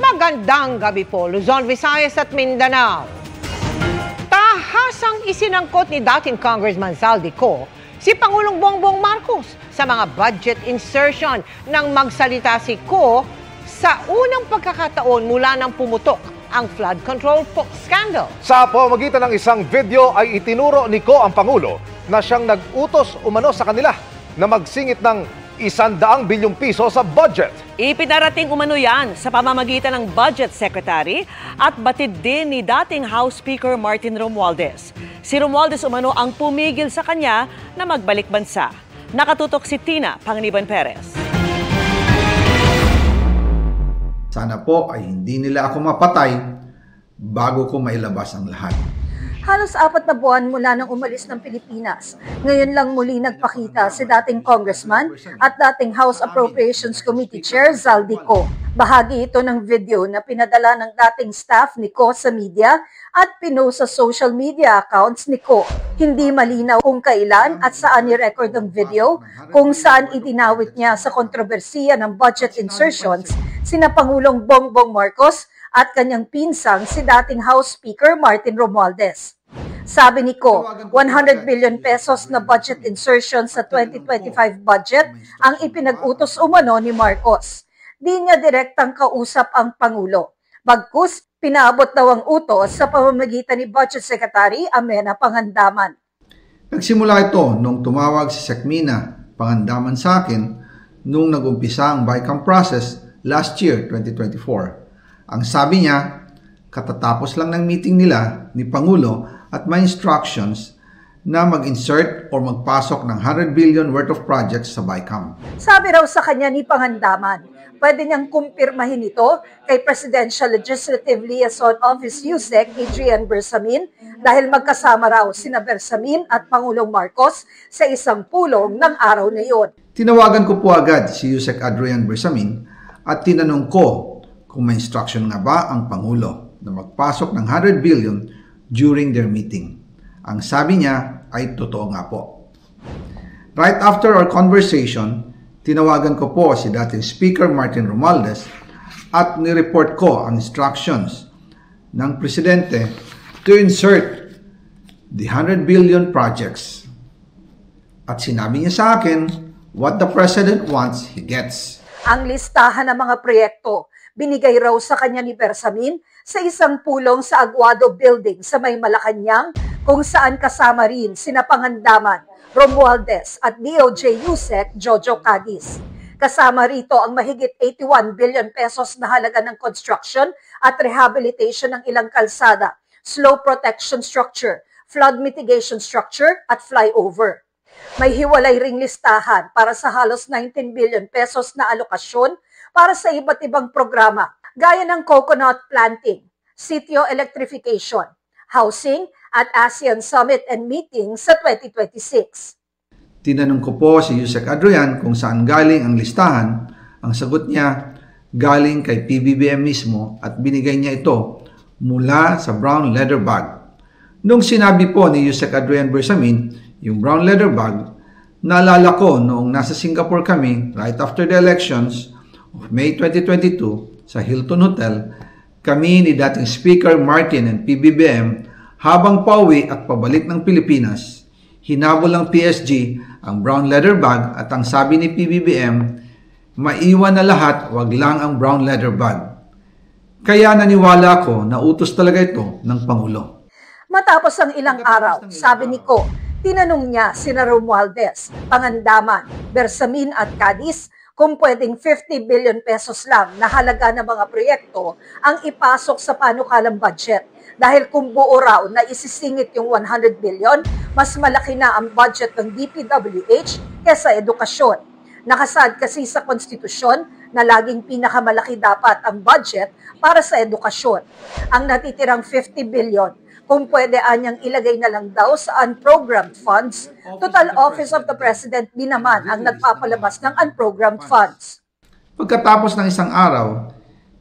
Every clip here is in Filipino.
Magandang gabi po, Luzon, Visayas at Mindanao. Tahasang isinangkot ni dating Congressman Zaldico si Pangulong Bongbong Marcos sa mga budget insertion nang magsalita si Ko sa unang pagkakataon mula nang pumutok ang flood control scandal. Sa pamamagitan ng isang video ay itinuro ni Ko ang Pangulo na siyang nag-utos umano sa kanila na magsingit ng 100 bilyong piso sa budget. Ipinarating umano yan sa pamamagitan ng Budget Secretary at batid din ni dating House Speaker Martin Romualdez. Si Romualdez umano ang pumigil sa kanya na magbalik bansa. Nakatutok si Tina Panganiban Perez. Sana po ay hindi nila ako mapatay bago ko mailabas ang lahat. Halos 4 na buwan mula nang umalis ng Pilipinas. Ngayon lang muli nagpakita si dating congressman at dating House Appropriations Committee Chair Zaldico. Bahagi ito ng video na pinadala ng dating staff ni Ko sa media at pinost sa social media accounts ni Ko. Hindi malinaw kung kailan at saan i-record ang video, kung saan idinawit niya sa kontrobersiya ng budget insertions sina Pangulong Bongbong Marcos at kanyang pinsang si dating House Speaker Martin Romualdez. Sabi ni Ko, 100 billion pesos na budget insertion sa 2025 budget ang ipinag-utos umano ni Marcos. Di niya direktang kausap ang Pangulo. Bagkus, pinaabot daw ang utos sa pamamagitan ni Budget Secretary Amenah Pangandaman. Nagsimula ito nung tumawag si Sekmina Pangandaman sa akin nung nag-umpisa ang BICAM process last year, 2024. Ang sabi niya, katatapos lang ng meeting nila ni Pangulo at may instructions na mag-insert or magpasok ng 100 billion worth of projects sa BICAM. Sabi raw sa kanya ni Pangandaman, pwede niyang kumpirmahin ito kay Presidential Legislative Liaison Office USEC Adrian Bersamin dahil magkasama raw sina Bersamin at Pangulong Marcos sa isang pulong ng araw na iyon. Tinawagan ko po agad si USEC Adrian Bersamin at tinanong ko kung may instruction nga ba ang Pangulo na magpasok ng 100 billion during their meeting. Ang sabi niya ay totoo nga po. Right after our conversation, tinawagan ko po si dating Speaker Martin Romualdez at nireport ko ang instructions ng Presidente to insert the 100 billion projects. At sinabi niya sa akin, what the President wants, he gets. Ang listahan ng mga proyekto, binigay raw sa kanya ni Bersamin sa isang pulong sa Aguado Building sa May Malacanang kung saan kasama rin sina Pangandaman, Romualdez at DOJ USEC Jojo Cadiz. Kasama rito ang mahigit 81 billion pesos na halaga ng construction at rehabilitation ng ilang kalsada, slow protection structure, flood mitigation structure at flyover. May hiwalay ring listahan para sa halos 19 billion pesos na alokasyon para sa iba't ibang programa, gaya ng coconut planting, sitio electrification, housing, at ASEAN Summit and Meeting sa 2026. Tinanong ko po si USEC Adrian kung saan galing ang listahan. Ang sagot niya, galing kay PBBM mismo at binigay niya ito mula sa brown leather bag. Nung sinabi po ni USEC Adrian Bersamin, yung brown leather bag, naalala ko noong nasa Singapore kami right after the elections of May 2022 sa Hilton Hotel, kami ni dating Speaker Martin and PBBM habang pauwi at pabalik ng Pilipinas, hinabol ng PSG ang brown leather bag at ang sabi ni PBBM, maiwan na lahat, wag lang ang brown leather bag. Kaya naniwala ko na utos talaga ito ng Pangulo. Matapos ang ilang araw, sabi ni Ko, tinanong niya sina Romualdez, Pangandaman, Bersamin at Cadiz kung pwedeng 50 billion pesos lang na halaga ng mga proyekto ang ipasok sa panukalang budget. Dahil kung buo raw na isisingit yung 100 billion, mas malaki na ang budget ng DPWH kesa edukasyon. Nakasaad kasi sa konstitusyon na laging pinakamalaki dapat ang budget para sa edukasyon. Ang natitirang 50 billion, kung pwede anyang ilagay na lang daw sa unprogrammed funds, total Office of the President din naman ang nagpapalabas ng unprogrammed funds. Pagkatapos ng isang araw,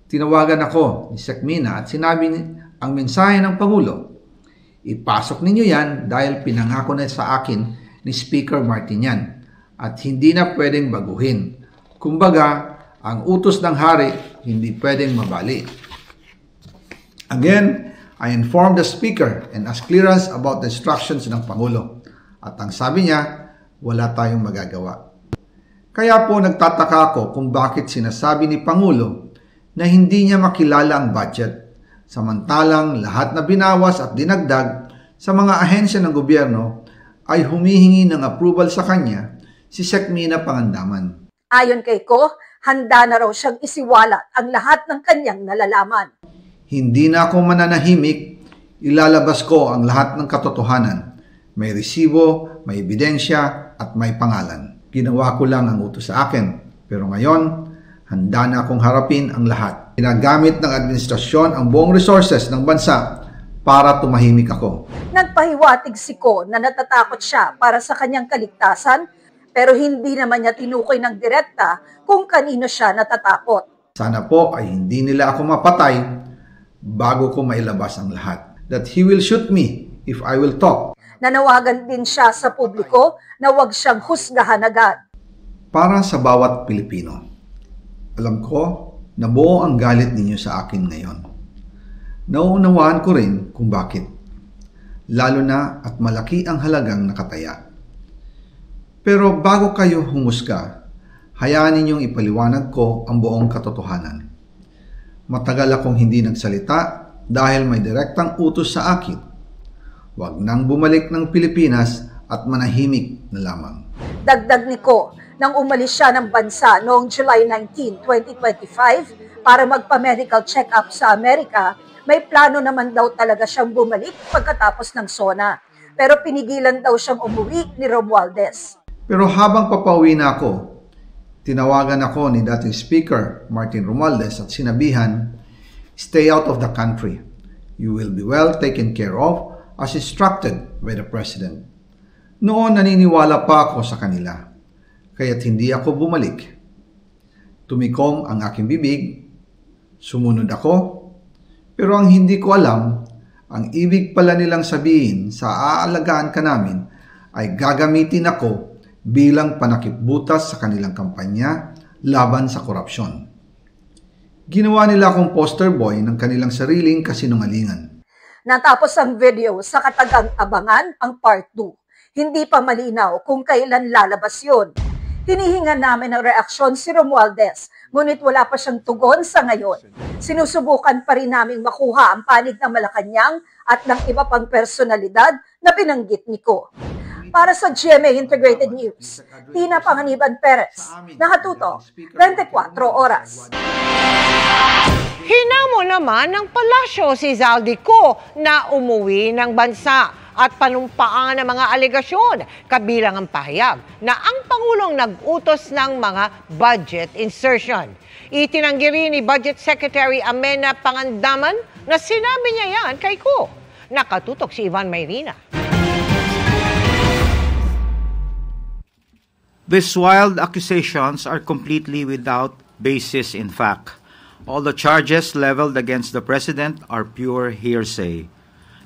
tinawagan ako ni Sekmina at sinabi ang mensahe ng Pangulo. Ipasok ninyo yan dahil pinangako na sa akin ni Speaker Martin yan at hindi na pwedeng baguhin. Kumbaga, ang utos ng hari hindi pwedeng mabali. Again, I informed the Speaker and asked clearance about the instructions ng Pangulo. At ang sabi niya, wala tayong magagawa. Kaya po nagtataka ako kung bakit sinasabi ni Pangulo na hindi niya makilala ang budget, samantalang lahat na binawas at dinagdag sa mga ahensya ng gobyerno ay humihingi ng approval sa kanya si Sec. Mina Pangandaman. Ayon kay Ko, handa na raw siyang isiwalat ang lahat ng kanyang nalalaman. Hindi na ako mananahimik, ilalabas ko ang lahat ng katotohanan. May resibo, may ebidensya, at may pangalan. Ginawa ko lang ang utos sa akin, pero ngayon, handa na akong harapin ang lahat. Ginagamit ng administrasyon ang buong resources ng bansa para tumahimik ako. Nagpahiwatig si Ko na natatakot siya para sa kanyang kaligtasan, pero hindi naman niya tinukoy ng direkta kung kanino siya natatakot. Sana po ay hindi nila ako mapatay bago ko mailabas ang lahat. That he will shoot me if I will talk. Nanawagan din siya sa publiko na huwag siyang husgahan agad. Para sa bawat Pilipino, alam ko na buo ang galit ninyo sa akin ngayon. Nauunawaan ko rin kung bakit. Lalo na at malaki ang halagang nakataya. Pero bago kayo humusga, hayaan ninyong ipaliwanag ko ang buong katotohanan. Matagal akong hindi nagsalita dahil may direktang utos sa akin. Huwag nang bumalik ng Pilipinas at manahimik na lamang. Dagdag ni Ko, nang umalis siya ng bansa noong July 19, 2025 para magpa-medical check-up sa Amerika, may plano naman daw talaga siyang bumalik pagkatapos ng SONA. Pero pinigilan daw siyang umuwi ni Romualdez. Pero habang papauwi na ako, tinawagan ako ni dating Speaker Martin Romualdez at sinabihan, "Stay out of the country. You will be well taken care of as instructed by the President." Noon naniniwala pa ako sa kanila, kaya't hindi ako bumalik. Tumikom ang aking bibig, sumunod ako, pero ang hindi ko alam, ang ibig pala nilang sabihin sa aalagaan ka namin ay gagamitin ako bilang panakipbutas sa kanilang kampanya laban sa korupsyon. Ginawa nila akong poster boy ng kanilang sariling kasinungalingan. Natapos ang video sa katagang abangan ang part 2. Hindi pa malinaw kung kailan lalabas yun. Hinihingan namin ng reaksyon si Romualdez, ngunit wala pa siyang tugon sa ngayon. Sinusubukan pa rin naming makuha ang panig ng Malacanang at ng iba pang personalidad na binanggit ni Ko. Para sa GMA Integrated News, Tina Panganiban Perez, nakatutok 24 oras. Hinamo naman ng palasyo si Zaldico na umuwi ng bansa at panumpaan ng mga alegasyon, kabilang ang pahayag na ang Pangulong nag-utos ng mga budget insertion. Itinanggi rin ni Budget Secretary Amena Pangandaman na sinabi niya yan kay Ko. Nakatutok si Ivan Mayrina. These wild accusations are completely without basis in fact. All the charges leveled against the President are pure hearsay.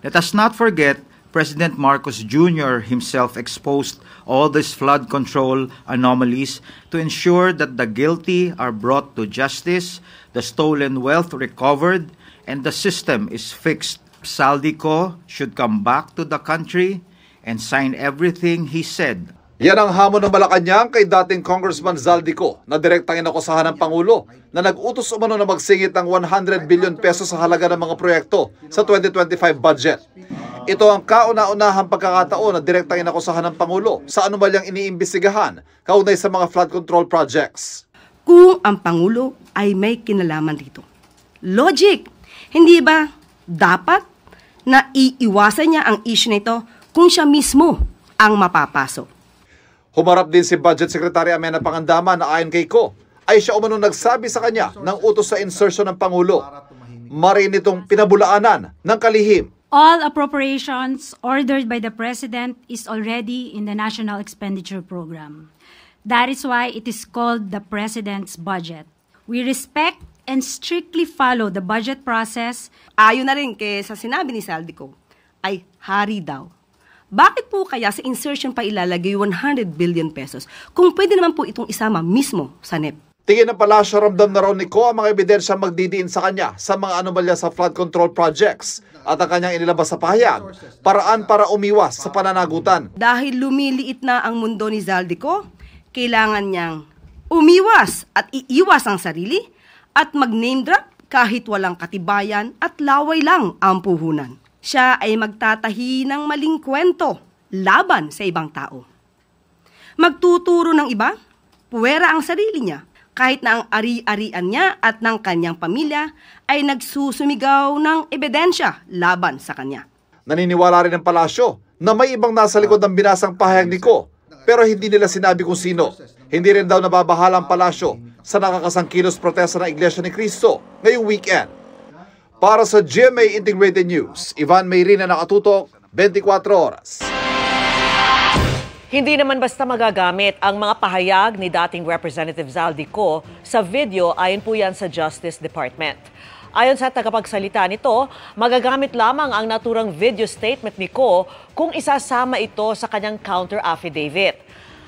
Let us not forget President Marcos Jr. himself exposed all these flood control anomalies to ensure that the guilty are brought to justice, the stolen wealth recovered, and the system is fixed. Zaldico should come back to the country and sign everything he said. Yan ang hamon ng Malacanang kay dating Congressman Zaldico na direktang inakusahan ng Pangulo na nag-utos umano na magsingit ng 100 billion pesos sa halaga ng mga proyekto sa 2025 budget. Ito ang kauna-unahang pagkakataon na direktang inakusahan ng Pangulo sa anumalyang iniimbestigahan kaugnay sa mga flood control projects. Kung ang Pangulo ay may kinalaman dito. Logic! Hindi ba dapat na iiwasan niya ang issue nito kung siya mismo ang mapapasok? Humarap din si Budget Secretary Amena Pangandaman na ayon kay Ko ay siya umano nagsabi sa kanya ng utos sa insertion ng Pangulo. Marin itong pinabulaanan ng kalihim. All appropriations ordered by the President is already in the National Expenditure Program. That is why it is called the President's Budget. We respect and strictly follow the budget process. Ayon na rin kay sa sinabi ni Zaldico, ay hari daw. Bakit po kaya sa insertion pa ilalagay 100 billion pesos kung pwede naman po itong isama mismo sa NEP? Tingin ng palasyo, ramdam na raw ni Ko ang mga ebidensya magdidiin sa kanya sa mga anomalya sa flood control projects at ang kanyang inilabas sa pahayag, paraan para umiwas sa pananagutan. Dahil lumiliit na ang mundo ni Zaldico, kailangan niyang umiwas at iiwas ang sarili at mag-name drop kahit walang katibayan at laway lang ang puhunan. Siya ay magtatahi ng maling kwento laban sa ibang tao. Magtuturo ng iba, puwera ang sarili niya, kahit na ang ari-arian niya at ng kanyang pamilya ay nagsusumigaw ng ebidensya laban sa kanya. Naniniwala rin ng palasyo na may ibang nasa likod ng binasang pahayag ni Ko, pero hindi nila sinabi kung sino. Hindi rin daw nababahala ang palasyo sa nakakasangkilos protesta ng Iglesia ni Cristo ngayong weekend. Para sa GMA Integrated News, Ivan Mayrina, nakatutok, 24 oras. Hindi naman basta magagamit ang mga pahayag ni dating Representative Zaldico sa video, ayon po yan sa Justice Department. Ayon sa tagapagsalita nito, magagamit lamang ang naturang video statement ni Ko kung isasama ito sa kanyang counter affidavit.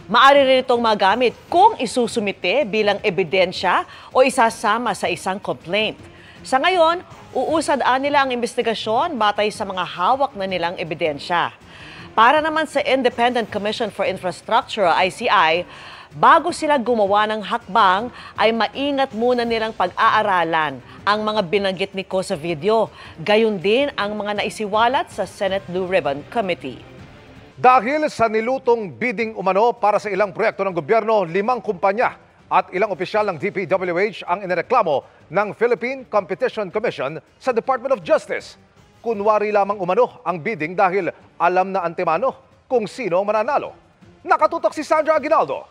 Maaari rin itong magamit kung isusumite bilang ebidensya o isasama sa isang complaint. Sa ngayon, uusad-an nila ang investigasyon batay sa mga hawak na nilang ebidensya. Para naman sa Independent Commission for Infrastructure, ICI, bago sila gumawa ng hakbang, ay maingat muna nilang pag-aaralan ang mga binanggit ni Ko sa video. Gayon din ang mga naisiwalat sa Senate Blue Ribbon Committee. Dahil sa nilutong bidding umano para sa ilang proyekto ng gobyerno, 5 kumpanya at ilang opisyal ng DPWH ang inireklamo ng Philippine Competition Commission sa Department of Justice. Kunwari lamang umano ang bidding dahil alam na antemano kung sino ang mananalo. Nakatutok si Sandra Aguinaldo.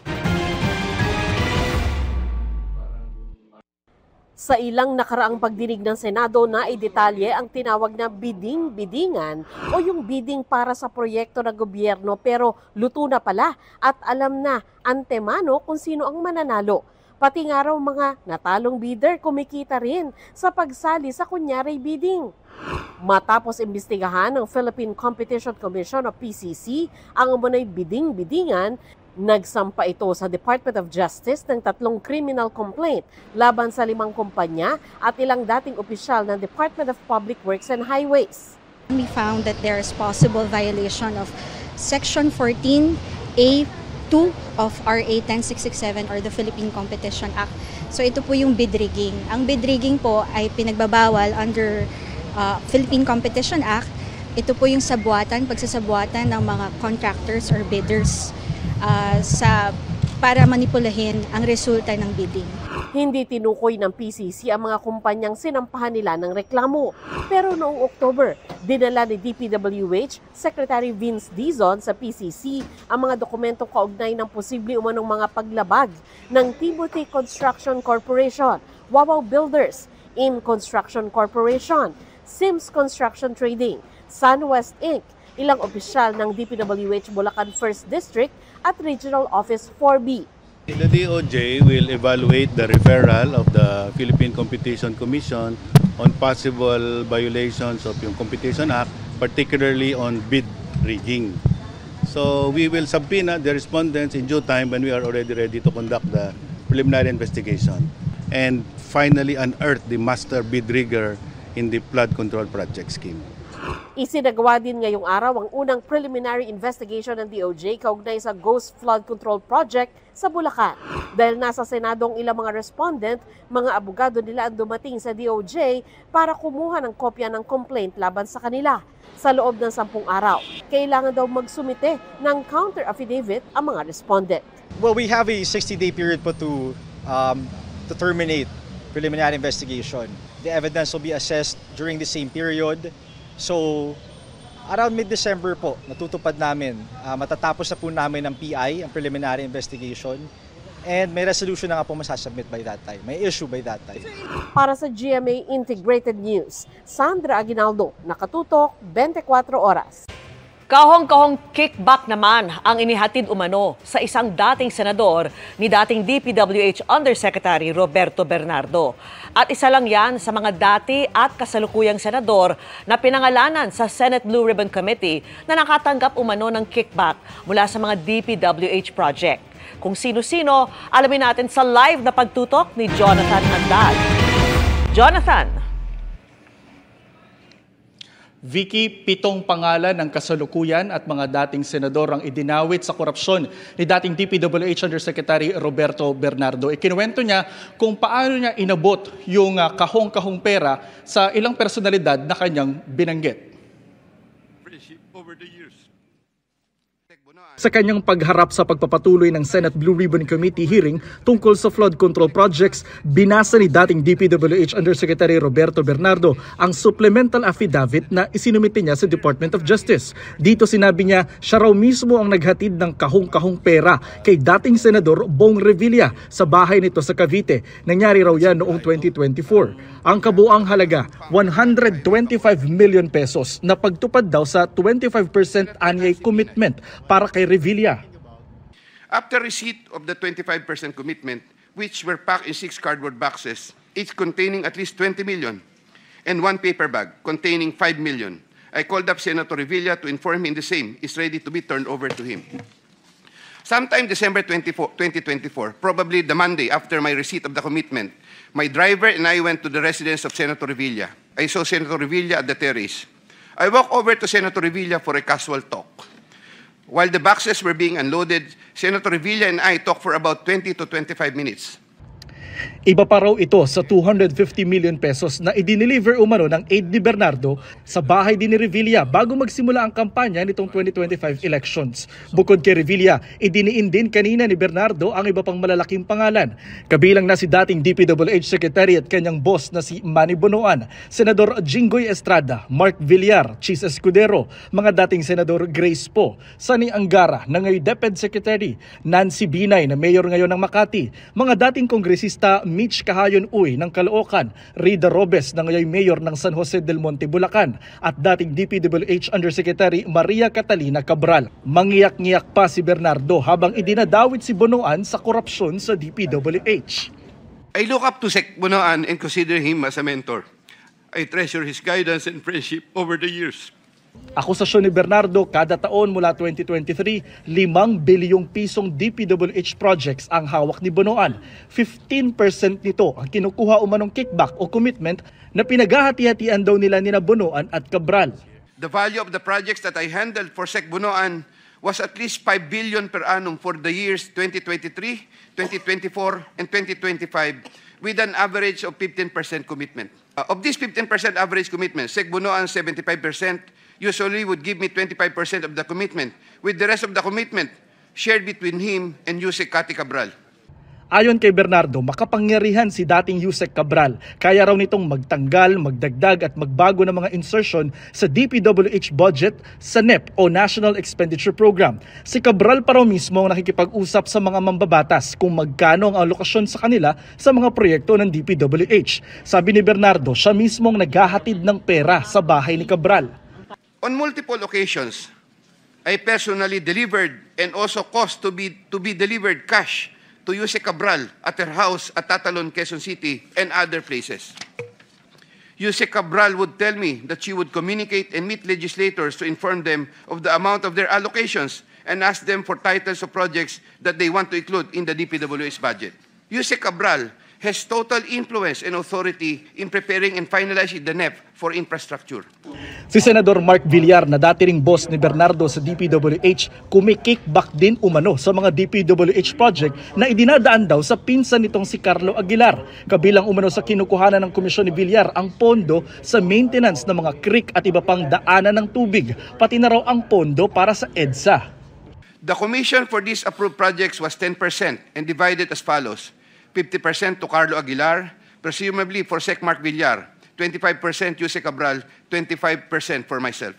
Sa ilang nakaraang pagdinig ng Senado na idetalye ang tinawag na bidding-biddingan o yung bidding para sa proyekto ng gobyerno pero luto na pala at alam na antemano kung sino ang mananalo. Pati nga raw mga natalong bidder kumikita rin sa pagsali sa kunyari bidding. Matapos imbestigahan ng Philippine Competition Commission o PCC ang umunay bidding-biddingan, nagsampa ito sa Department of Justice ng 3 criminal complaint laban sa 5 kumpanya at ilang dating opisyal ng Department of Public Works and Highways. We found that there is possible violation of Section 14A2 of RA 10667 or the Philippine Competition Act. So ito po yung bid rigging. Ang bid rigging po ay pinagbabawal under Philippine Competition Act. Ito po yung pagsasabuatan ng mga contractors or bidders para manipulahin ang resulta ng bidding. Hindi tinukoy ng PCC ang mga kumpanyang sinampahan nila ng reklamo. Pero noong October, dinala ni DPWH Secretary Vince Dizon sa PCC ang mga dokumentong kaugnay ng posible umanong mga paglabag ng Timothy Construction Corporation, Wawaw Builders, In Construction Corporation, Sims Construction Trading, SunWest Inc., ilang opisyal ng DPWH Bulacan 1st District at Regional Office 4B. The DOJ will evaluate the referral of the Philippine Competition Commission on possible violations of yung Competition Act, particularly on bid rigging. So we will subpoena the respondents in due time when we are already ready to conduct the preliminary investigation and finally unearth the master bid rigger in the flood control project scheme. Isinagawa din ngayong araw ang unang preliminary investigation ng DOJ kaugnay sa Ghost Flood Control Project sa Bulacan. Dahil nasa Senado ang ilang mga respondent, mga abogado nila ang dumating sa DOJ para kumuha ng kopya ng complaint laban sa kanila. Sa loob ng 10 araw, kailangan daw magsumite ng counter affidavit ang mga respondent. Well, we have a 60-day period po to terminate preliminary investigation. The evidence will be assessed during the same period. So, around mid-December po, natutupad namin. Matatapos na po namin ang PI, ang preliminary investigation. And may resolution na nga po masasubmit by that time. May issue by that time. Para sa GMA Integrated News, Sandra Aguinaldo, nakatutok, 24 oras. Kahong-kahong kickback naman ang inihatid umano sa isang dating senador ni dating DPWH Undersecretary Roberto Bernardo. At isa lang yan sa mga dati at kasalukuyang senador na pinangalanan sa Senate Blue Ribbon Committee na nakatanggap umano ng kickback mula sa mga DPWH project. Kung sino-sino, alamin natin sa live na pagtutok ni Jonathan Andal. Jonathan. Vicky, 7 pangalan ng kasalukuyan at mga dating senador ang idinawit sa korupsyon ni dating DPWH Undersecretary Roberto Bernardo. Ikinuwento niya kung paano niya inabot yung kahong-kahong pera sa ilang personalidad na kanyang binanggit. Sa kanyang pagharap sa pagpapatuloy ng Senate Blue Ribbon Committee hearing tungkol sa flood control projects, binasa ni dating DPWH Undersecretary Roberto Bernardo ang supplemental affidavit na isinumite niya sa Department of Justice. Dito sinabi niya siya raw mismo ang naghatid ng kahong-kahong pera kay dating Senador Bong Revilla sa bahay nito sa Cavite. Nangyari raw yan noong 2024. Ang kabuang halaga, 125 million pesos na pagtupad daw sa 25% annual commitment para kay Revilla. After receipt of the 25% commitment, which were packed in 6 cardboard boxes, each containing at least 20 million, and 1 paper bag containing 5 million, I called up Senator Revilla to inform him the same is ready to be turned over to him. Sometime December 2024, probably the Monday after my receipt of the commitment, my driver and I went to the residence of Senator Revilla. I saw Senator Revilla at the terrace. I walked over to Senator Revilla for a casual talk. While the boxes were being unloaded, Senator Revilla and I talked for about 20 to 25 minutes. Iba pa raw ito sa 250 million pesos na idineliver umano ng aide ni Bernardo sa bahay din ni Revilla bago magsimula ang kampanya nitong 2025 elections. Bukod kay Revilla, idiniin din kanina ni Bernardo ang iba pang malalaking pangalan. Kabilang na si dating DPWH Secretary at kanyang boss na si Manny Bonoan, Senador Jinggoy Estrada, Mark Villar, Chis Escudero, mga dating Senador Grace Poe, Sani Angara na ngayon DepEd Secretary, Nancy Binay na mayor ngayon ng Makati, mga dating kongresista Mitch Kahayon Uy ng Caloocan, Rida Robes na ngayon mayor ng San Jose del Monte, Bulacan, at dating DPWH Undersecretary Maria Catalina Cabral. Mangiyak-ngiyak pa si Bernardo habang idinadawit si Bonoan sa korupsyon sa DPWH. I look up to Sec Bonoan and consider him as a mentor. I treasure his guidance and friendship over the years. Akusasyon ni Bernardo, kada taon mula 2023, 5 bilyong pisong DPWH projects ang hawak ni Bonoan. 15% nito ang kinukuha umanong kickback o commitment na pinaghahati-hatian daw nila ni Bonoan at Cabral. The value of the projects that I handled for Sec Bonoan was at least 5 billion per annum for the years 2023, 2024, and 2025 with an average of 15% commitment. Of this 15% average commitment, Sec Bonoan 75%, usually would give me 25% of the commitment, with the rest of the commitment shared between him and Yusek Cathy Cabral. Ayon kay Bernardo, makapangyarihan si dating Yusek Cabral. Kaya raw nitong magtanggal, magdagdag at magbago ng mga insertion sa DPWH budget sa NEP o National Expenditure Program. Si Cabral pa raw mismo ang nakikipag-usap sa mga mambabatas kung magkano ang alokasyon sa kanila sa mga proyekto ng DPWH. Sabi ni Bernardo, siya mismo ang naghahatid ng pera sa bahay ni Cabral. On multiple occasions, I personally delivered and also caused to be delivered cash to Yusek Cabral at her house at Tatalon, Quezon City, and other places. Yusek Cabral would tell me that she would communicate and meet legislators to inform them of the amount of their allocations and ask them for titles of projects that they want to include in the DPWH budget. Yusek Cabral has total influence and authority in preparing and finalizing the NEP for infrastructure. Si Senador Mark Villar na dati ring boss ni Bernardo sa DPWH, kumikickback din umano sa mga DPWH project na idinadaan daw sa pinsan nitong si Carlo Aguilar. Kabilang umano sa kinukuhanan ng komisyon ni Villar ang pondo sa maintenance ng mga creek at iba pang daanan ng tubig, pati na raw ang pondo para sa EDSA. The commission for these approved projects was 10% and divided as follows: 50% to Carlo Aguilar, presumably for Sec Mark Villar, 25% Yusek Cabral, 25% for myself.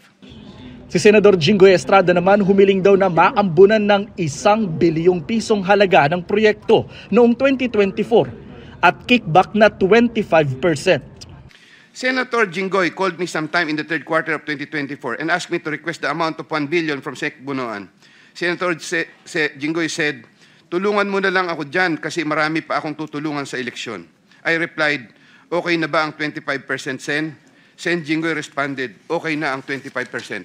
Si Senador Jinggoy Estrada naman humiling daw na maambunan ng 1 bilyong pisong halaga ng proyekto noong 2024 at kickback na 25%. Senator Jinggoy called me sometime in the third quarter of 2024 and asked me to request the amount of 1 billion from Sec Bonoan. Senator Jinggoy said, "Tulungan mo na lang ako dyan kasi marami pa akong tutulungan sa eleksyon." I replied, "Okay na ba ang 25% Sen?" Sen Jinggoy responded, "Okay na ang 25%.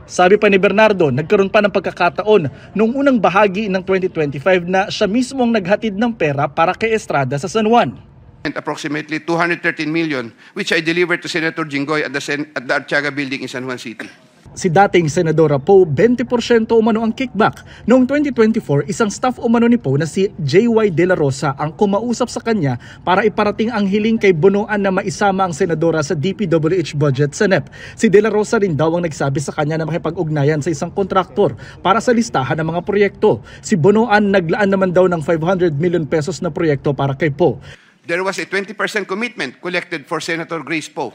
Sabi pa ni Bernardo, nagkaroon pa ng pagkakataon noong unang bahagi ng 2025 na siya mismo ang naghatid ng pera para kay Estrada sa San Juan. Approximately 213 million, which I delivered to Senator Jinggoy at the Artiaga Building in San Juan City. Si dating Senadora Poe, 20% umano ang kickback. Noong 2024, isang staff umano ni Poe na si J.Y. De La Rosa ang kumausap sa kanya para iparating ang hiling kay Bonoan na maisama ang senadora sa DPWH budget sa NEP. Si De La Rosa rin daw ang nagsabi sa kanya na makipag-ugnayan sa isang kontraktor para sa listahan ng mga proyekto. Si Bonoan naglaan naman daw ng 500 million pesos na proyekto para kay Poe. There was a 20% commitment collected for Senator Grace Poe.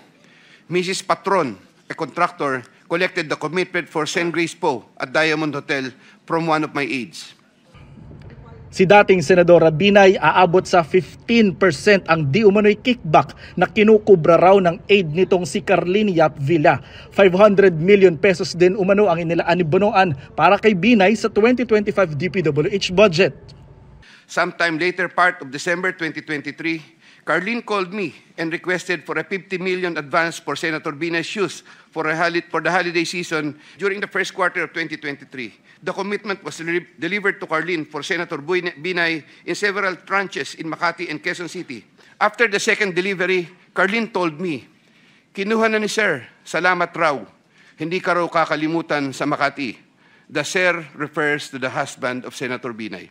Mrs. Patron, a contractor, collected the commitment for Sen. Grace Poe at Diamond Hotel from one of my aides. Si dating Senadora Binay aabot sa 15% ang di umano'y kickback na kinukubra raw ng aide nitong si Carlene Yap Villa. 500 million pesos din umano ang inilaan ni Bonoan para kay Binay sa 2025 DPWH budget. Sometime later part of December 2023, Carlene called me and requested for a 50 million advance for Senator Binay's shoes for the holiday season during the first quarter of 2023. The commitment was delivered to Carlene for Senator Binay in several tranches in Makati and Quezon City. After the second delivery, Carlene told me, "Kinuha na ni Sir, salamat raw. Hindi ka raw kakalimutan sa Makati." The Sir refers to the husband of Senator Binay.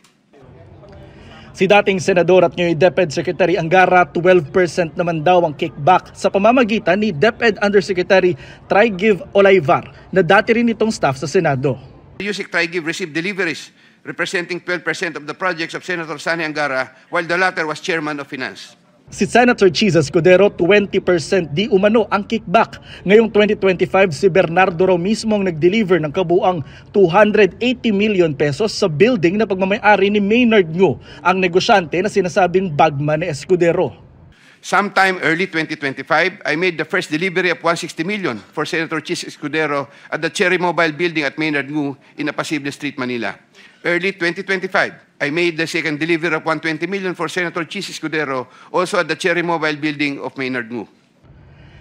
Si dating Senador at ngayon DepEd Secretary Angara, 12% naman daw ang kickback sa pamamagitan ni DepEd Undersecretary Trigiv Olaivar na dati rin itong staff sa Senado. Yusek Trigiv received deliveries representing 12% of the projects of Senator Sani Angara while the latter was Chairman of Finance. Si Senator Chisa Escudero, 20% di umano ang kickback. Ngayong 2025, si Bernardo raw mismo ang nag-deliver ng kabuang 280 million pesos sa building na pagmamayari ni Maynard Ngu, ang negosyante na sinasabing bagman ni Escudero. Sometime early 2025, I made the first delivery of 160 million for Senator Chis Escudero at the Cherry Mobile Building at Maynard Ngu in Apacible Street, Manila. Early 2025, I made the second delivery of 120 million for Senator Chis Escudero, also at the Cherry Mobile Building of Maynard Ngu.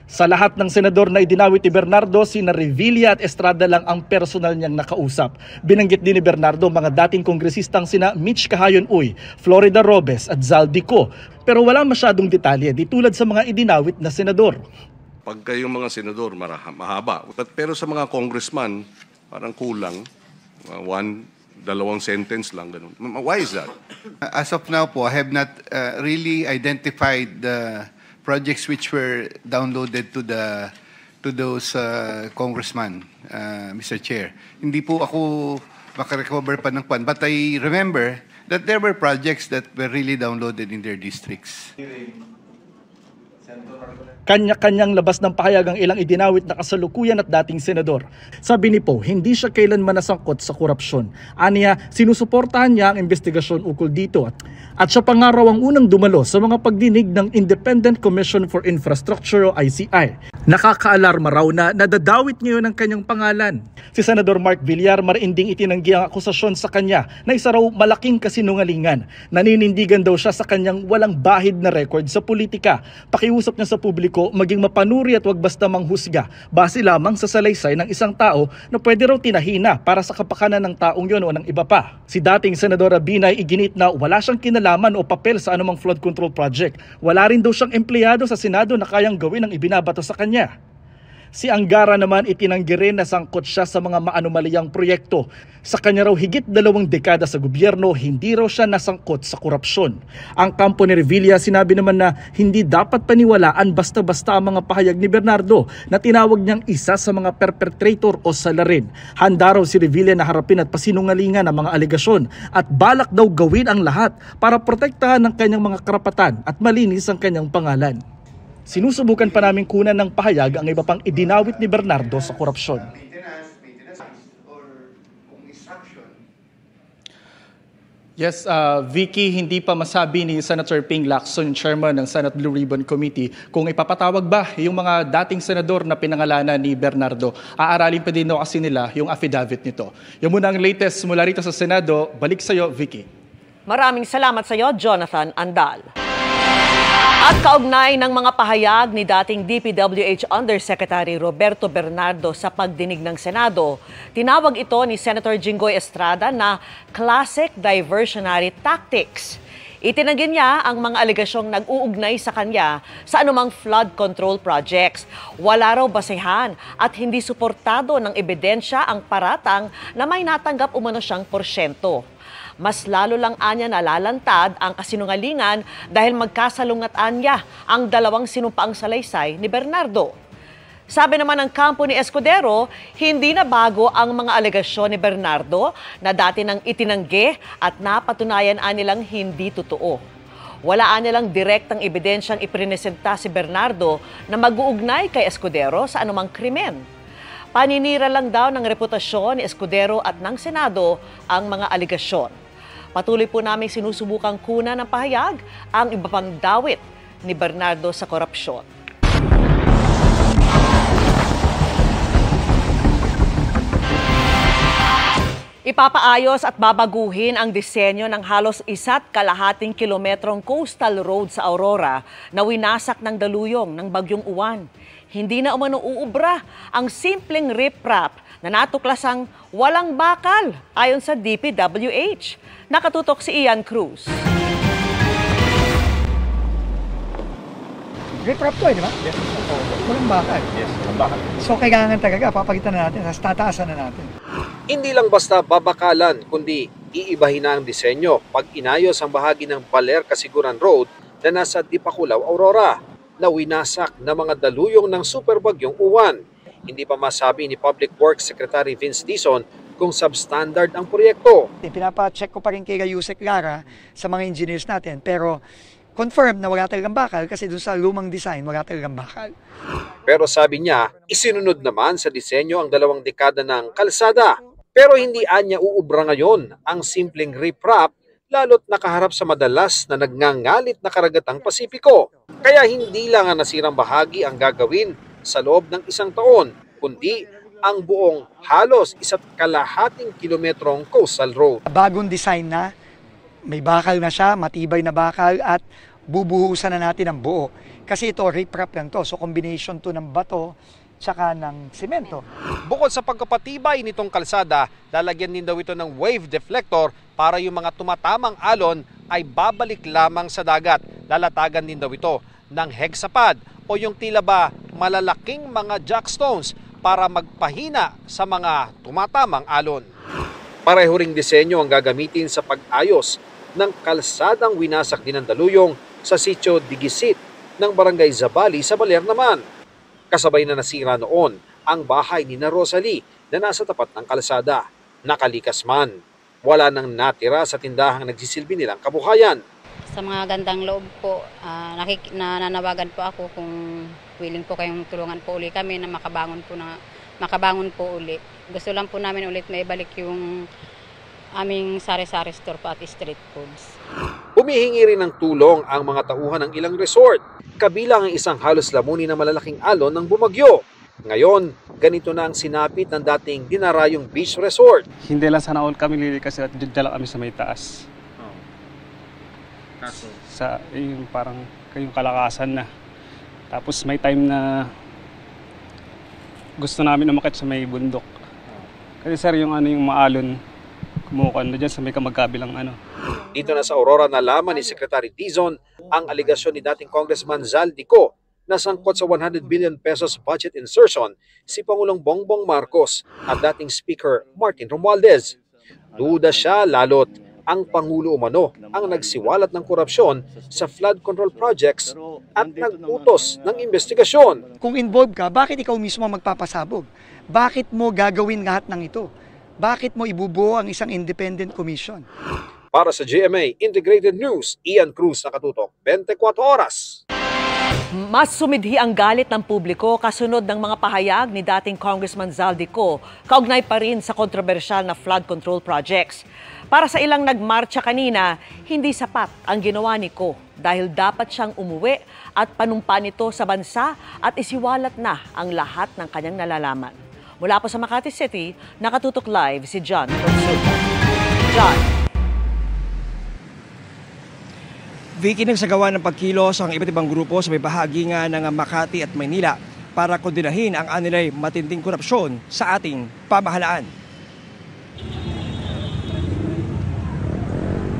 Sa lahat ng senador na idinawit ni Bernardo, sina Revilla at Estrada lang ang personal niyang nakausap. Binanggit din ni Bernardo mga dating kongresistang sina Mitch Cahayon Uy, Florida Robes at Zaldi Co. Pero wala masyadong detalye di tulad sa mga idinawit na senador. Pag kayong mga senador, mahaba. Pero sa mga congressman, parang kulang. Dalawang sentence lang. Ganun. Why is that? As of now po, I have not really identified the projects which were downloaded to those congressman, Mr. Chair. Hindi po ako makarecover pa ng kwan. But I remember that there were projects that were really downloaded in their districts. Kanya-kanyang labas ng pahayag ang ilang idinawit na kasalukuyan at dating senador. Sabi ni Poe, hindi siya kailanman nasangkot sa korupsyon. Aniya, sinusuportahan niya ang investigasyon ukol dito. At siya pa nga raw ang unang dumalo sa mga pagdinig ng Independent Commission for Infrastructure o ICI. Nakakaalarma raw na nadadawit ngayon ang kanyang pangalan. Si Senador Mark Villar marinding itinanggi ang akusasyon sa kanya na isa raw malaking kasinungalingan. Naninindigan daw siya sa kanyang walang bahid na record sa politika. Pakiusap niya sa publiko maging mapanuri at wag basta manghusga base lamang sa salaysay ng isang tao na pwede raw tinahina para sa kapakanan ng taong yon o ng iba pa. Si dating Senadora Binay iginit na wala siyang kinalaman o papel sa anumang flood control project. Wala rin daw siyang empleyado sa Senado na kayang gawin ang ibinabato sa kanya. Si Angara naman itinanggi rin na sangkot siya sa mga maanumaliyang proyekto. Sa kanya raw higit 2 dekada sa gobyerno, hindi raw siya nasangkot sa korupsyon. Ang kampo ni Revilla sinabi naman na hindi dapat paniwalaan basta-basta ang mga pahayag ni Bernardo na tinawag niyang isa sa mga perpetrator o salarin. Handa raw si Revilla na harapin at pasinungalingan ang mga alegasyon at balak daw gawin ang lahat para protektahan ang kanyang mga karapatan at malinis ang kanyang pangalan. Sinusubukan pa namin kunan ng pahayag ang iba pang idinawit ni Bernardo sa korupsyon. Yes, Vicky, hindi pa masabi ni Senator Ping Lacson, chairman ng Senate Blue Ribbon Committee, kung ipapatawag ba yung mga dating senador na pinangalanan ni Bernardo. Aaralin pa din kasi nila yung affidavit nito. Yung muna ang latest mula rito sa Senado. Balik sa iyo, Vicky. Maraming salamat sa iyo, Jonathan Andal. At kaugnay ng mga pahayag ni dating DPWH Undersecretary Roberto Bernardo sa pagdinig ng Senado, tinawag ito ni Senator Jinggoy Estrada na classic diversionary tactics. Itinanggi niya ang mga alegasyong nag-uugnay sa kanya sa anumang flood control projects. Wala raw basehan at hindi suportado ng ebidensya ang paratang na may natanggap umano siyang porsyento. Mas lalo lang anya nalalantad ang kasinungalingan dahil magkasalungat-an niya ang dalawang sinumpaang salaysay ni Bernardo. Sabi naman ng kampo ni Escudero, hindi na bago ang mga alegasyon ni Bernardo na dati nang itinanggi at napatunayan nilang hindi totoo. Wala nilang direktang ebidensyang iprinesenta si Bernardo na mag-uugnay kay Escudero sa anumang krimen. Paninira lang daw ng reputasyon ni Escudero at ng Senado ang mga alegasyon. Patuloy po namin sinusubukang kuna ng pahayag ang iba pang dawit ni Bernardo sa korupsyon. Ipapaayos at babaguhin ang disenyo ng halos 1.5 kilometrong coastal road sa Aurora na winasak ng daluyong ng Bagyong Uwan. Hindi na umano uubra ang simpleng riprap na natuklasang walang bakal ayon sa DPWH. Nakatutok si Ian Cruz. Riprap to, di ba? Yes. Walang bakal. Yes, walang bakal. So kailangan talaga, papagitan na natin, tataasan na natin. Hindi lang basta babakalan, kundi iibahin na ang disenyo pag inayos ang bahagi ng Baler Kasiguran Road na nasa Dipakulaw, Aurora, na winasak na mga daluyong ng superbagyong Uwan. Hindi pa masabi ni Public Works Secretary Vince Dizon kung substandard ang proyekto. Pinapa-check ko pa rin kay Yusek Lara sa mga engineers natin, pero confirm na wala talagang bakal kasi doon sa lumang design wala talagang bakal. Pero sabi niya, isinunod naman sa disenyo ang 2 dekada ng kalsada. Pero hindi anya uubra ngayon ang simpleng riprap lalo't nakaharap sa madalas na nagngangalit na karagatang Pasipiko. Kaya hindi lang ang nasirang bahagi ang gagawin sa loob ng 1 taon, kundi ang buong halos 1.5 kilometrong coastal road. Bagong design na, may bakal na siya, matibay na bakal at bubuhusan na natin ang buo. Kasi ito, riprap lang to, so combination to ng bato tsaka ng simento. Bukod sa pagkapatibay nitong kalsada, lalagyan din daw ito ng wave deflector para yung mga tumatamang alon ay babalik lamang sa dagat. Lalatagan din daw ito ng hexapad o yung tila ba malalaking mga jackstones para magpahina sa mga tumatamang alon. Pareho ring disenyo ang gagamitin sa pag-ayos ng kalsadang winasak din ng daluyong sa sitio Digisit ng Barangay Zabali sa Baler naman. Kasabay na nasira noon ang bahay ni na Rosalie na nasa tapat ng kalsada. Nakalikas man, wala nang natira sa tindahang nagsisilbi nilang kabuhayan. Sa mga gandang loob po, nananawagan po ako kung willing po kayong tulungan po uli kami na makabangon po uli. Gusto lang po namin ulit maibalik yung aming sari-sari store po at street foods. Humihingi rin ng tulong ang mga tauhan ng ilang resort, kabilang ang isang halos lamunin na malalaking alon ng bumagyo. Ngayon, ganito na ang sinapit ng dating Dinarayong Beach Resort. Hindi lang sana all kami lilikas at dyan lang kami sa may taas. Sa yung parang kayong kalakasan na. Tapos may time na gusto namin umakit sa may bundok. Kasi sir, yung yung maalon, kumukuha na dyan sa may kamagkabilang Dito na sa Aurora nalaman ni Secretary Dizon ang aligasyon ni dating Congressman Zaldico na sangkot sa 100 billion pesos budget insertion si Pangulong Bongbong Marcos at dating Speaker Martin Romualdez. Duda siya lalot ang Pangulo umano ang nagsiwalat ng korupsyon sa flood control projects at nag-utos ng investigasyon. Kung involved ka, bakit ikaw mismo magpapasabog? Bakit mo gagawin lahat ng ito? Bakit mo ibubuo ang isang independent commission? Para sa GMA Integrated News, Ian Cruz, nakatutok 24 oras. Mas sumidhi ang galit ng publiko kasunod ng mga pahayag ni dating Congressman Zaldico kaugnay pa rin sa kontrobersyal na flood control projects. Para sa ilang nagmarcha kanina, hindi sapat ang ginawa ni Ko dahil dapat siyang umuwi at panumpa nito sa bansa at isiwalat na ang lahat ng kanyang nalalaman. Mula po sa Makati City, nakatutok live si John Consulta. John. Vicky, nagsagawa ng pagkilos ang iba't ibang grupo sa may bahagi nga ng Makati at Maynila para kondinahin ang anilay matinding korupsyon sa ating pamahalaan.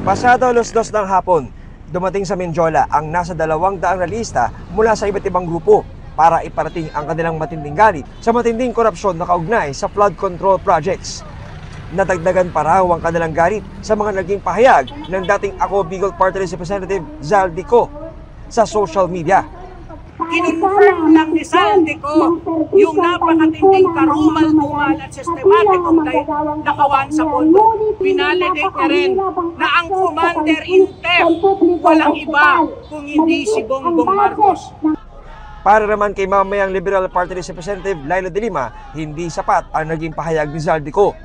Pasado 2:00 ng hapon, dumating sa Menjola ang nasa 200 na lista mula sa iba't ibang grupo para iparating ang kanilang matinding galit sa matinding korupsyon na kaugnay sa flood control projects. Nadagdagan pa raw ang kanilang galit sa mga naging pahayag ng dating Ako Bicol Party List Representative Zaldico sa social media. Kinonfirm lang ni Zaldico yung napakatinding karumal-dumal at sistematikong nakawan sa pondo. Pinalagay na rin na ang commander-in-chief walang iba kung hindi si Bongbong Marcos. Para naman kay mamayang Liberal Party List Representative Laila de Lima, hindi sapat ang naging pahayag ni Zaldico.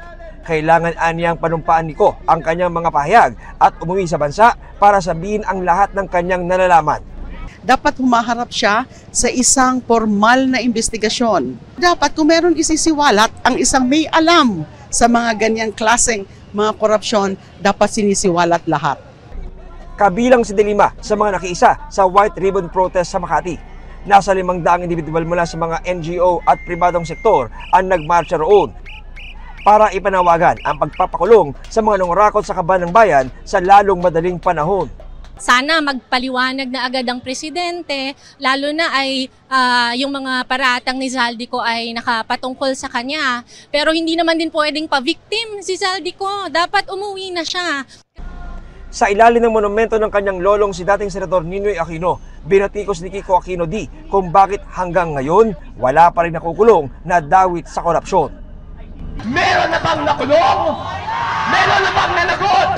Kailangan aniyang panumpaan ni Ko ang kanyang mga pahayag at umuwi sa bansa para sabihin ang lahat ng kanyang nalalaman. Dapat humaharap siya sa isang formal na investigasyon. Dapat kung meron isisiwalat ang isang may alam sa mga ganyang klaseng mga korupsyon, dapat sinisiwalat lahat. Kabilang si de Lima sa mga nakiisa sa White Ribbon Protest sa Makati. Nasa 500 individual mula sa mga NGO at pribadong sektor ang nagmarcha roon para ipanawagan ang pagpapakulong sa mga nangurakot sa kaban ng bayan sa lalong madaling panahon. Sana magpaliwanag na agad ang presidente, lalo na ay yung mga paratang ni Zaldico ay nakapatungkol sa kanya. Pero hindi naman din pwedeng pa-victim si Zaldico, dapat umuwi na siya. Sa ilalim ng monumento ng kanyang lolong si dating Senador Ninoy Aquino, binatikos ni Kiko Aquino D kung bakit hanggang ngayon wala pa rin nakukulong na dawit sa korupsyon. Meron na bang nakulong? Meron na bang nanagot?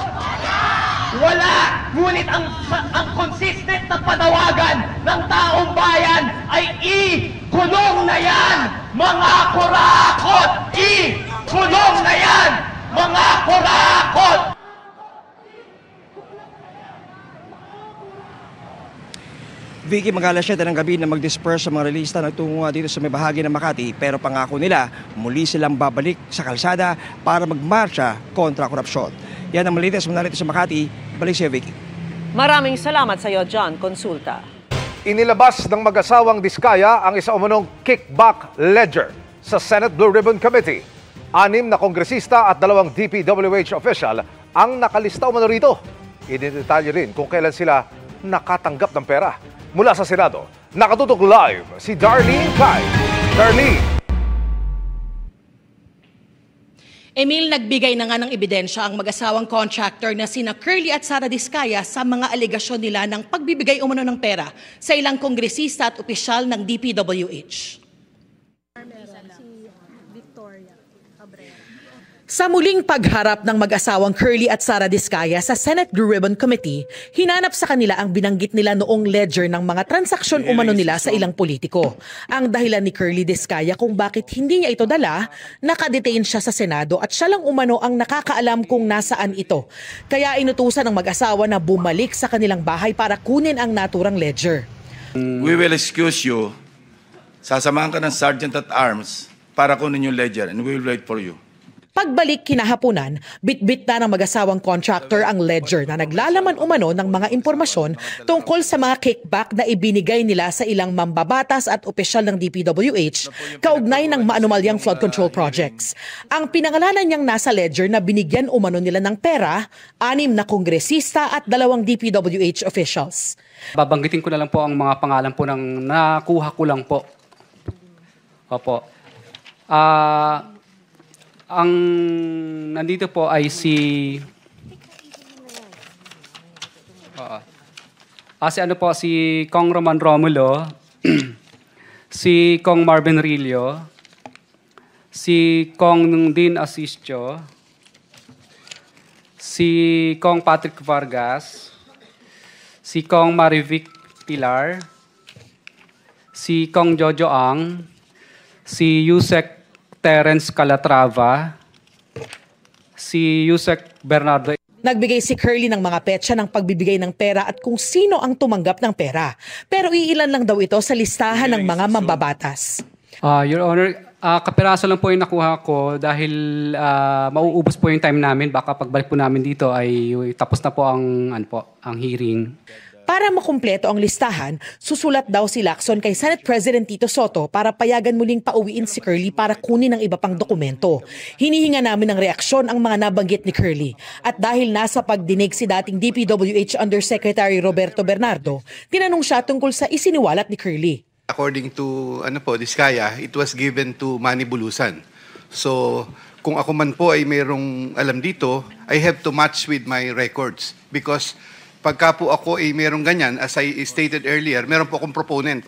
Wala! Ngunit ang consistent na panawagan ng taong bayan ay i-kulong na yan! Mga kurakot! I-kulong na yan! Mga kurakot! Vicky, mag-alas 7 ng gabi na mag-disperse sa mga relista na tungo dito sa may bahagi ng Makati, pero pangako nila muli silang babalik sa kalsada para magmarcha kontra korupsyon. Yan ang malitas mula nito sa Makati. Balik siya, Vicky. Maraming salamat sa iyo, John Consulta. Inilabas ng mag-asawang Diskaya ang isa umunong kickback ledger sa Senate Blue Ribbon Committee. 6 na kongresista at 2 DPWH official ang nakalista umano rito. Idinetalye rin kung kailan sila nakatanggap ng pera. Mula sa Senado, nakatutok live si Darlene Kai. Darlene! Emil, nagbigay na nga ng ebidensya ang mag-asawang contractor na sina Curly at Sara Diskaya sa mga alegasyon nila ng pagbibigay umano ng pera sa ilang kongresista at opisyal ng DPWH. Sa muling pagharap ng mag-asawang Curly at Sara Diskaya sa Senate Blue Ribbon Committee, hinanap sa kanila ang binanggit nila noong ledger ng mga transaksyon umano nila sa ilang politiko. Ang dahilan ni Curly Diskaya kung bakit hindi niya ito dala, nakadetain siya sa Senado at siya lang umano ang nakakaalam kung nasaan ito. Kaya inutusan ng mag-asawa na bumalik sa kanilang bahay para kunin ang naturang ledger. We will excuse you. Sasamahan ka ng Sergeant at Arms para kunin yung ledger and we will wait for you. Pagbalik kinahaponan, bitbit na ng mag-asawang contractor ang ledger na naglalaman umano ng mga impormasyon tungkol sa mga kickback na ibinigay nila sa ilang mambabatas at opisyal ng DPWH kaugnay ng maanumalyang flood control projects. Ang pinangalanan niyang nasa ledger na binigyan umano nila ng pera, 6 na kongresista at 2 DPWH officials. Babanggitin ko na lang po ang mga pangalan po ng nakuha ko lang po. Opo. Ang nandito po ay si Kong Roman Romulo, si Kong Marvin Rillo, si Kong Dean Asistio, si Kong Patrick Vargas, si Kong Marivic Pilar, si Kong Jojo Ang, si Yusek Terence Calatrava, si Yusek Bernardo. Nagbigay si Curly ng mga petsa ng pagbibigay ng pera at kung sino ang tumanggap ng pera. Pero iilan lang daw ito sa listahan ng mga mambabatas. Your Honor, kapiraso lang po yung nakuha ko dahil mauubos po yung time namin. Baka pagbalik po namin dito ay tapos na po ang hearing. Para makumpleto ang listahan, susulat daw si Lacson kay Senate President Tito Soto para payagan muling pauwiin si Curly para kunin ang iba pang dokumento. Hinihinga namin ng reaksyon ang mga nabanggit ni Curly. At dahil nasa pagdinig si dating DPWH Undersecretary Roberto Bernardo, tinanong siya tungkol sa isiniwalat ni Curly. According to Diskaya, it was given to Manny Bulusan. So kung ako man po ay mayroong alam dito, I have to match with my records because pagka po ako ay mayroong ganyan, as I stated earlier, meron po akong proponent.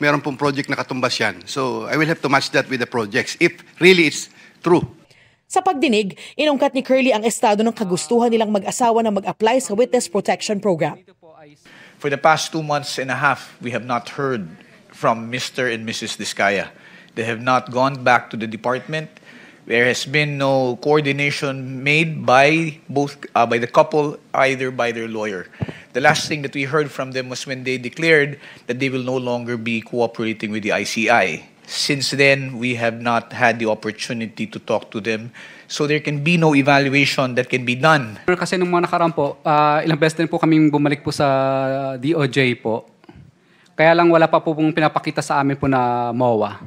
Meron pong project na katumbas yan. So I will have to match that with the projects if really it's true. Sa pagdinig, inungkat ni Curly ang estado ng kagustuhan nilang mag-asawa na mag-apply sa Witness Protection Program. For the past 2 months and a half, we have not heard from Mr. and Mrs. Diskaya. They have not gone back to the department. There has been no coordination made by the couple, either by their lawyer. The last thing that we heard from them was when they declared that they will no longer be cooperating with the ICI. Since then, we have not had the opportunity to talk to them. So there can be no evaluation that can be done. Kasi nung mga nakaraan po, ilang beses din po kaming bumalik po sa DOJ po. Kaya lang wala pa po pong pinapakita sa amin po na MOA.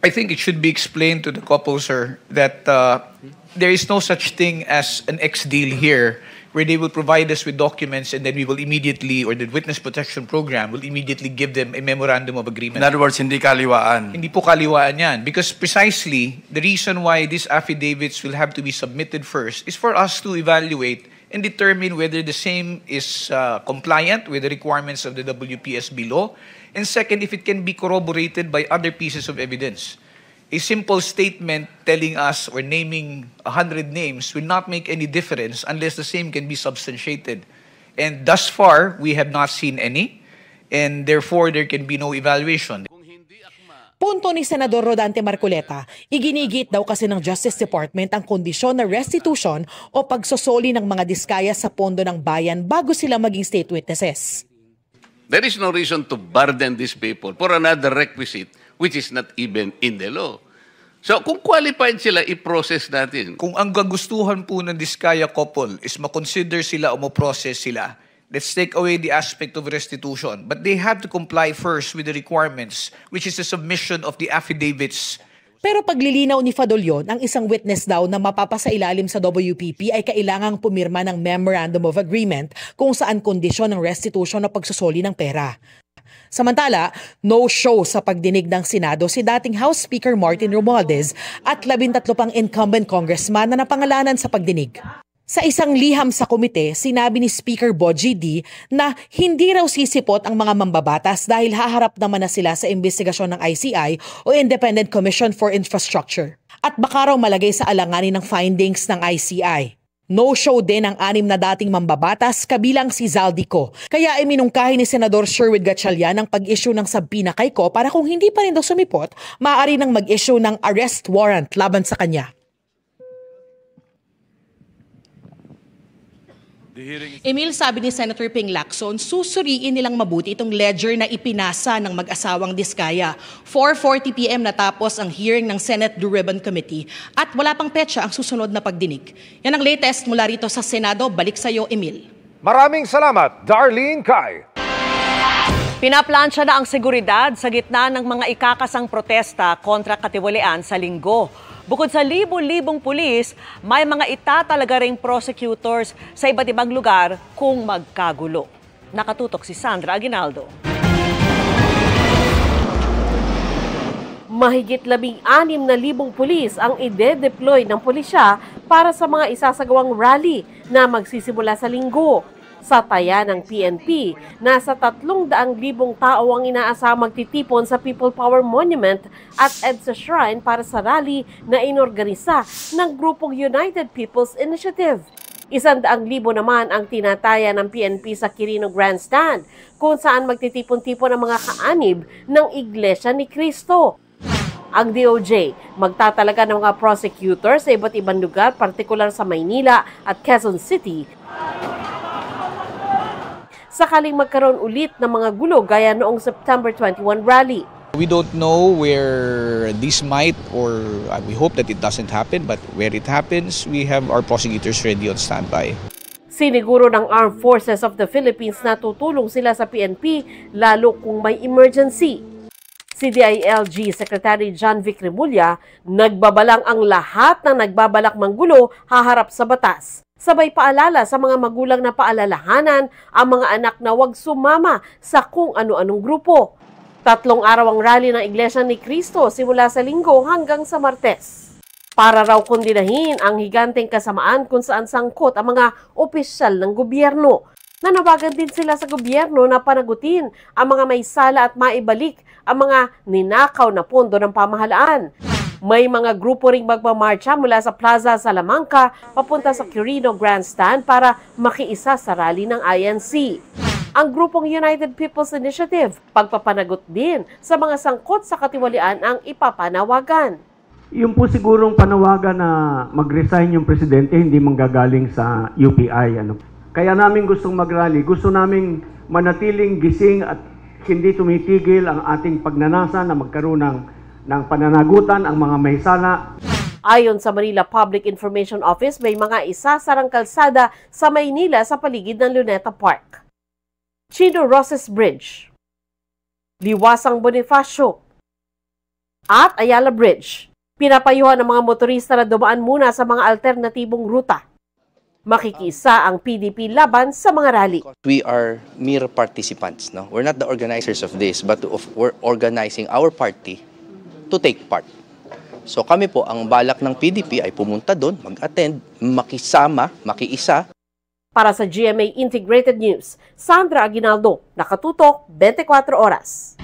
I think it should be explained to the couple, sir, that there is no such thing as an ex-deal here where they will provide us with documents and then we will immediately, or the Witness Protection Program will immediately give them a memorandum of agreement. In other words, hindi kaliwaan. Hindi po kaliwaan yan. Because precisely, the reason why these affidavits will have to be submitted first is for us to evaluate and determine whether the same is compliant with the requirements of the WPSB law. And second, if it can be corroborated by other pieces of evidence. A simple statement telling us or naming 100 names will not make any difference unless the same can be substantiated. And thus far, we have not seen any, and therefore there can be no evaluation. Punto ni Senador Rodante Marcoleta, iginigit daw kasi ng Justice Department ang kondisyon na restitution o pagsosoli ng mga diskaya sa pondo ng bayan bago sila maging state witnesses. There is no reason to burden these people for another requisite which is not even in the law. So kung qualified sila, i-process natin. Kung ang gagustuhan po ng diskaya couple is makonsider sila o ma-process sila, let's take away the aspect of restitution. But they have to comply first with the requirements, which is the submission of the affidavits. Pero paglilinaw ni Fadolyon, ang isang witness daw na mapapasailalim sa WPP ay kailangang pumirma ng Memorandum of Agreement kung saan kondisyon ng restitution o pagsusoli ng pera. Samantala, no-show sa pagdinig ng Senado si dating House Speaker Martin Romualdez at 13 pang incumbent congressman na napangalanan sa pagdinig. Sa isang liham sa komite, sinabi ni Speaker Bogie D na hindi raw sisipot ang mga mambabatas dahil haharap naman na sila sa investigasyon ng ICI o Independent Commission for Infrastructure. At baka raw malagay sa alanganin ng findings ng ICI. No-show din ang 6 na dating mambabatas kabilang si Zaldico. Kaya iminungkahi ni Senador Sherwood Gatchalian ang pag-issue ng sabina kay Ko para kung hindi pa rin daw sumipot, maaari nang mag-issue ng arrest warrant laban sa kanya. Emil, sabi ni Senator Ping Lacson, susuriin nilang mabuti itong ledger na ipinasa ng mag-asawang Diskaya. 4:40 p.m. natapos ang hearing ng Senate Blue Ribbon Committee at wala pang petsa ang susunod na pagdinig. Yan ang latest mula rito sa Senado. Balik sa iyo, Emil. Maraming salamat, Darlene Kai. Pinaplansya na ang seguridad sa gitna ng mga ikakasang protesta kontra katiwalian sa Linggo. Bukod sa libo-libong pulis, may mga itatalaga ring prosecutors sa iba't ibang lugar kung magkagulo. Nakatutok si Sandra Aguinaldo. Mahigit 16,000 pulis ang ide-deploy ng pulisya para sa mga isasagawang rally na magsisimula sa Linggo. Sa taya ng PNP, nasa 300,000 tao ang inaasahang magtitipon sa People Power Monument at EDSA Shrine para sa rally na inorganisa ng grupong United People's Initiative. 100,000 naman ang tinataya ng PNP sa Quirino Grandstand, kung saan magtitipon-tipon ang mga kaanib ng Iglesia ni Cristo. Ang DOJ magtatalaga ng mga prosecutors sa iba't ibang lugar, partikular sa Maynila at Quezon City, sakaling magkaroon ulit ng mga gulo gaya noong September 21 rally. We don't know where this might, or we hope that it doesn't happen, but where it happens, we have our prosecutors ready on standby. Siniguro ng Armed Forces of the Philippines na tutulong sila sa PNP lalo kung may emergency. Si DILG Secretary John Vic Remulla, nagbabalang ang lahat ng nagbabalak manggulo haharap sa batas. Sabay paalala sa mga magulang na paalalahanan ang mga anak na huwag sumama sa kung ano-anong grupo. 3 araw ang rally ng Iglesia ni Cristo simula sa Linggo hanggang sa Martes. Para raw kondinahin ang higanteng kasamaan kung saan sangkot ang mga opisyal ng gobyerno. Nanawagan din sila sa gobyerno na panagutin ang mga may sala at maibalik ang mga ninakaw na pondo ng pamahalaan. May mga grupo ring magmamarcha mula sa Plaza Salamanca papunta sa Quirino Grandstand para makiisa sa rally ng INC. Ang grupong United People's Initiative, pagpapanagot din sa mga sangkot sa katiwalian ang ipapanawagan. Yung po sigurong panawagan na mag-resign yung presidente hindi manggagaling sa UPI. Kaya namin gustong mag-rally, gusto naming manatiling gising at hindi tumitigil ang ating pagnanasa na magkaroon ng pananagutan ang mga may sala. Ayon sa Manila Public Information Office, may mga isasarang kalsada sa Maynila sa paligid ng Luneta Park. Chino Roses Bridge, Liwasang Bonifacio, at Ayala Bridge. Pinapayuhan ng mga motorista na dumaan muna sa mga alternatibong ruta. Makikisa ang PDP laban sa mga rally. We are mere participants. No? We're not the organizers of this, but we're organizing our party to take part. So kami po, ang balak ng PDP ay pumunta doon, mag-attend, makisama, makiisa. Para sa GMA Integrated News, Sandra Aguinaldo, Nakatutok, 24 Oras.